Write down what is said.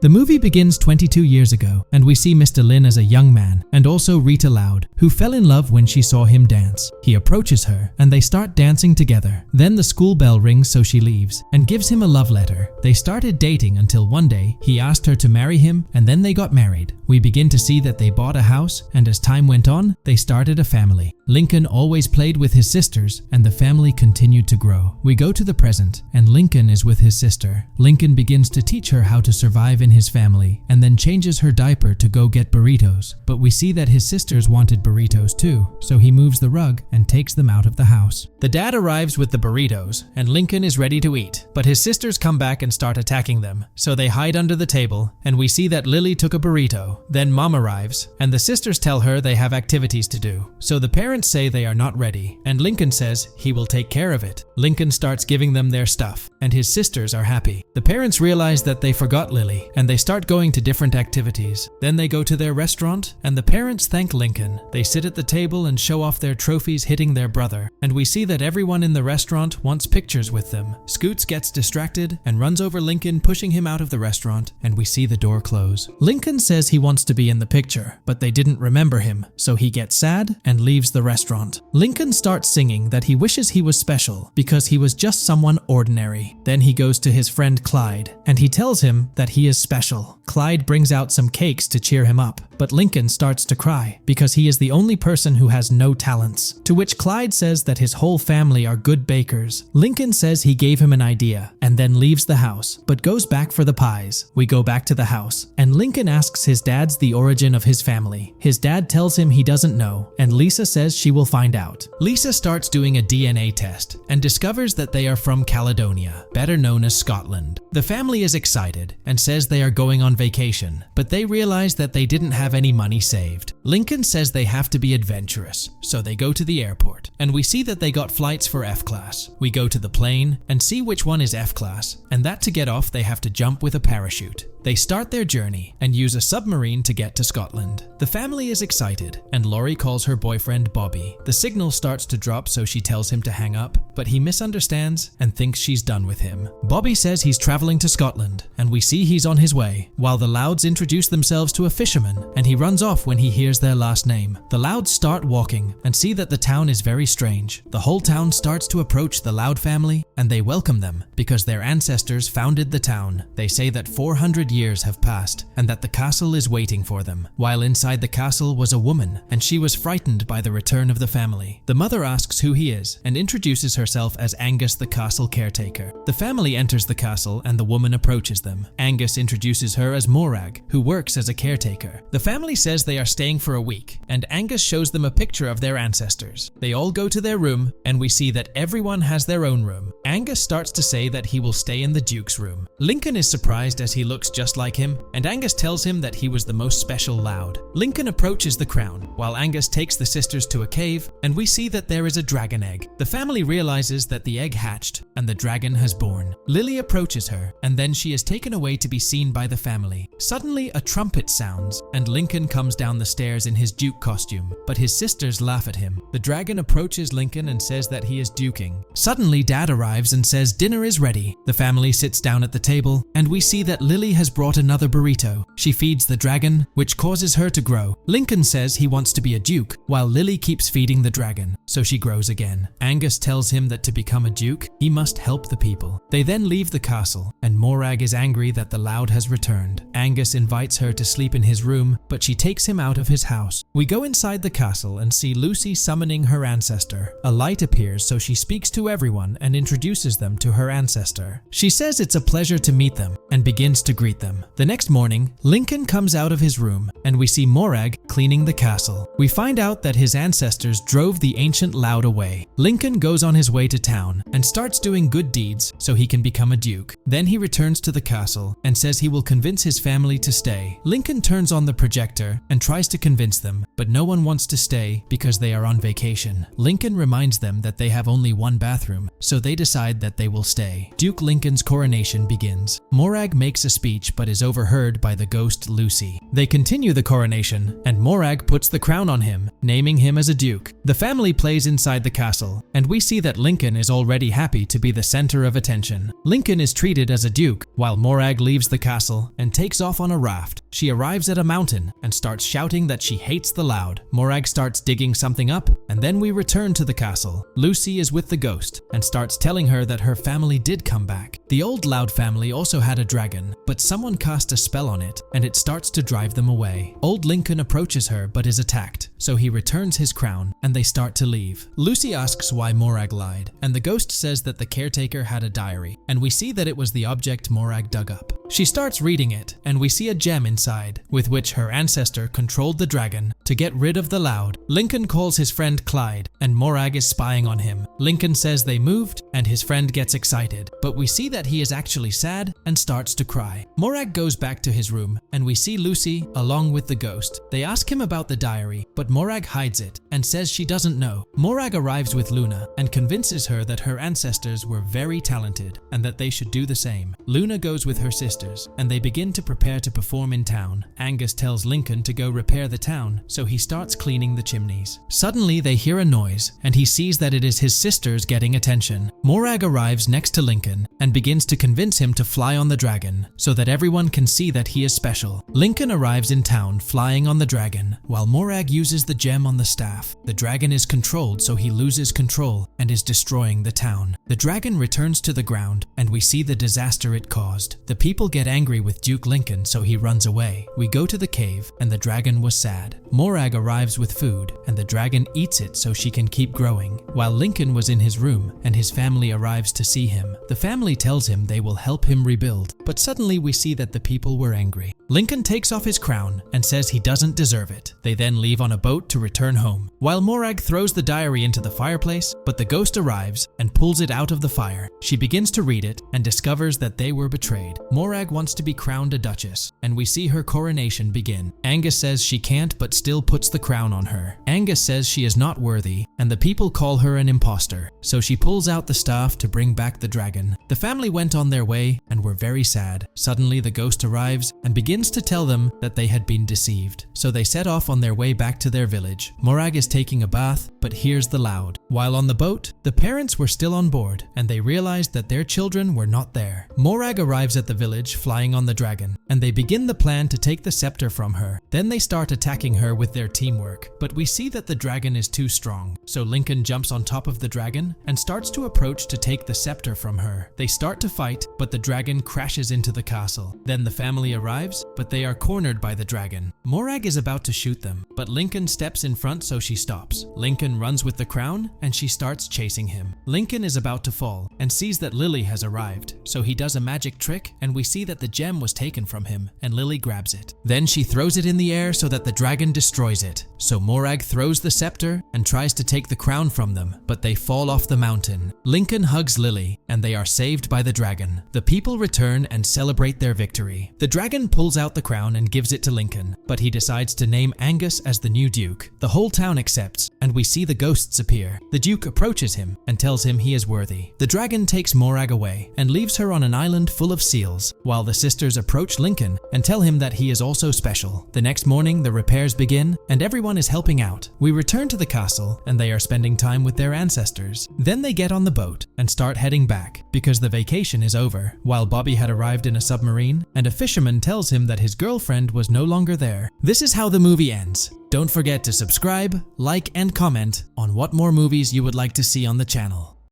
The movie begins 22 years ago, and we see Mr. Lin as a young man, and also Rita Loud, who fell in love when she saw him dance. He approaches her, and they start dancing together. Then the school bell rings, so she leaves, and gives him a love letter. They started dating until one day, he asked her to marry him, and then they got married. We begin to see that they bought a house, and as time went on, they started a family. Lincoln always played with his sisters, and the family continued to grow. We go to the present, and Lincoln is with his sister. Lincoln begins to teach her how to survive in his family, and then changes her diaper to go get burritos. But we see that his sisters wanted burritos too, so he moves the rug and takes them out of the house. The dad arrives with the burritos, and Lincoln is ready to eat, but his sisters come back and start attacking them, so they hide under the table, and we see that Lily took a burrito. Then Mom arrives, and the sisters tell her they have activities to do, so the parents say they are not ready, and Lincoln says he will take care of it. Lincoln starts giving them their stuff, and his sisters are happy. The parents realize that they forgot Lily, and they start going to different activities. Then they go to their restaurant, and the parents thank Lincoln. They sit at the table and show off their trophies hitting their brother, and we see that everyone in the restaurant wants pictures with them. Scoots gets distracted and runs over Lincoln, pushing him out of the restaurant, and we see the door close. Lincoln says he wants to be in the picture, but they didn't remember him, so he gets sad and leaves the restaurant. Lincoln starts singing that he wishes he was special because he was just someone ordinary. Then he goes to his friend Clyde, and he tells him that he is special. Clyde brings out some cakes to cheer him up, but Lincoln starts to cry because he is the only person who has no talents, to which Clyde says that his whole family are good bakers. Lincoln says he gave him an idea and then leaves the house, but goes back for the pies. We go back to the house, and Lincoln asks his dad the origin of his family. His dad tells him he doesn't know, and Lisa says she will find out. Lisa starts doing a DNA test and discovers that they are from Caledonia, better known as Scotland. The family is excited and says they are going on vacation, but they realize that they didn't have any money saved. Lincoln says they have to be adventurous, so they go to the airport, and we see that they got flights for F class. We go to the plane and see which one is F class, and that to get off they have to jump with a parachute. They start their journey and use a submarine to get to Scotland. The family is excited, and Laurie calls her boyfriend Bobby. The signal starts to drop, so she tells him to hang up, but he misunderstands and thinks she's done with him. Bobby says he's traveling to Scotland, and we see he's on his way, while the Louds introduce themselves to a fisherman, and he runs off when he hears their last name. The Louds start walking and see that the town is very strange. The whole town starts to approach the Loud family, and they welcome them because their ancestors founded the town. They say that 400 years have passed and that the castle is waiting for them, while inside the castle was a woman, and she was frightened by the return of the family. The mother asks who he is and introduces herself as Angus, the castle caretaker. The family enters the castle and the woman approaches them. Angus introduces her as Morag, who works as a caretaker. The family says they are staying for a week, and Angus shows them a picture of their ancestors. They all go to their room, and we see that everyone has their own room. Angus starts to say that he will stay in the Duke's room. Lincoln is surprised as he looks just like him, and Angus tells him that he was the most special Loud. Lincoln approaches the crown, while Angus takes the sisters to a cave, and we see that there is a dragon egg. The family realizes that the egg hatched, and the dragon has born. Lily approaches her, and then she is taken away to be seen by the family. Suddenly, a trumpet sounds, and Lincoln comes down the stairs in his Duke costume, but his sisters laugh at him. The dragon approaches Lincoln and says that he is duking. Suddenly, Dad arrives and says dinner is ready. The family sits down at the table, and we see that Lily has brought another burrito. She feeds the dragon, which causes her to grow. Lincoln says he wants to be a duke, while Lily keeps feeding the dragon, so she grows again. Angus tells him that to become a duke, he must help the people. They then leave the castle, and Morag is angry that the Loud has returned. Angus invites her to sleep in his room, but she takes him out of his house. We go inside the castle and see Lucy summoning her ancestor. A light appears, so she speaks to everyone and introduces them to her ancestor. She says it's a pleasure to meet them and begins to greet them. The next morning, Lincoln comes out of his room, and we see Morag cleaning the castle. We find out that his ancestors drove the ancient Loud away. Lincoln goes on his way to town and starts doing good deeds so he can become a duke. Then he returns to the castle and says he will convince his family to stay. Lincoln turns on the projector and tries to convince them, but no one wants to stay because they are on vacation. Lincoln reminds them that they have only one bathroom, so they decide that they will stay. Duke Lincoln's coronation begins. Morag makes a speech but is overheard by the ghost Lucy. They continue the coronation, and Morag puts the crown on him, naming him as a duke. The family plays inside the castle, and we see that Lincoln is already happy to be the center of attention. Lincoln is treated as a duke, while Morag leaves the castle and takes takes off on a raft. She arrives at a mountain and starts shouting that she hates the Loud. Morag starts digging something up, and then we return to the castle. Lucy is with the ghost and starts telling her that her family did come back. The old Loud family also had a dragon, but someone cast a spell on it and it starts to drive them away. Old Lincoln approaches her but is attacked, so he returns his crown and they start to leave. Lucy asks why Morag lied, and the ghost says that the caretaker had a diary, and we see that it was the object Morag dug up. She starts reading it, and we see a gem inside, with which her ancestor controlled the dragon to get rid of the Loud. Lincoln calls his friend Clyde, and Morag is spying on him. Lincoln says they moved, and his friend gets excited, but we see that he is actually sad and starts to cry. Morag goes back to his room, and we see Lucy along with the ghost. They ask him about the diary, but Morag hides it and says she doesn't know. Morag arrives with Luna and convinces her that her ancestors were very talented and that they should do the same. Luna goes with her sisters, and they begin to prepare to perform in town. Angus tells Lincoln to go repair the town, so he starts cleaning the chimneys. Suddenly they hear a noise, and he sees that it is his sisters getting attention. Morag arrives next to Lincoln and begins to convince him to fly on the dragon, so that everyone can see that he is special. Lincoln arrives in town flying on the dragon, while Morag uses the gem on the staff. The dragon is controlled, so he loses control and is destroying the town. The dragon returns to the ground, and we see the disaster it caused. The people get angry with Duke Lincoln, so he runs away. We go to the cave, and the dragon was sad. Morag arrives with food, and the dragon eats it so she can keep growing. While Lincoln was in his room, and his family arrives to see him, the family tells him they will help him rebuild, but suddenly we see that the people were angry. Lincoln takes off his crown and says he doesn't deserve it. They then leave on a boat to return home, while Morag throws the diary into the fireplace, but the ghost arrives and pulls it out of the fire. She begins to read it and discovers that they were betrayed. Morag wants to be crowned a duchess, and we see her coronation begin. Angus says she can't but still puts the crown on her. Angus says she is not worthy, and the people call her an imposter, so she pulls out the staff to bring back the dragon. The family went on their way and were very sad. Suddenly the ghost arrives and begins to tell them that they had been deceived, so they set off on their way back to their village. Morag is taking a bath but hears the Loud. While on the boat, the parents were still on board and they realized that their children were not there. Morag arrives at the village flying on the dragon, and they begin the plan to take the scepter from her. Then they start attacking her with their teamwork, but we see that the dragon is too strong, so Lincoln jumps on top of the dragon and starts to approach to take the scepter from her. They start to fight, but the dragon crashes into the castle. Then the family arrives, but they are cornered by the dragon. Morag is about to shoot them, but Lincoln steps in front so she stops. Lincoln runs with the crown and she starts chasing him. Lincoln is about to fall and sees that Lily has arrived, so he does a magic trick and we see that the gem was taken from him and Lily grabs it. Then she throws it in the air so that the dragon destroys it. So Morag throws the scepter and tries to take the crown from them, but they fall off the mountain. Lincoln hugs Lily and they are saved by the dragon. The people return and celebrate their victory. The dragon pulls out the crown and gives it to Lincoln, but he decides to name Angus as the new duke. The whole town accepts, and we see the ghosts appear. The duke approaches him and tells him he is worthy. The dragon takes Morag away and leaves her on an island full of seals, while the sisters approach Lincoln and tell him that he is also special. The next morning, the repairs begin and everyone is helping out. We return to the castle and they are spending time with their ancestors. Then they get on the boat and start heading back because the vacation is over, while Bobby had arrived in a submarine and a fisherman tells him that his girlfriend was no longer there. This is how the movie ends. Don't forget to subscribe, like, and comment on what more movies you would like to see on the channel.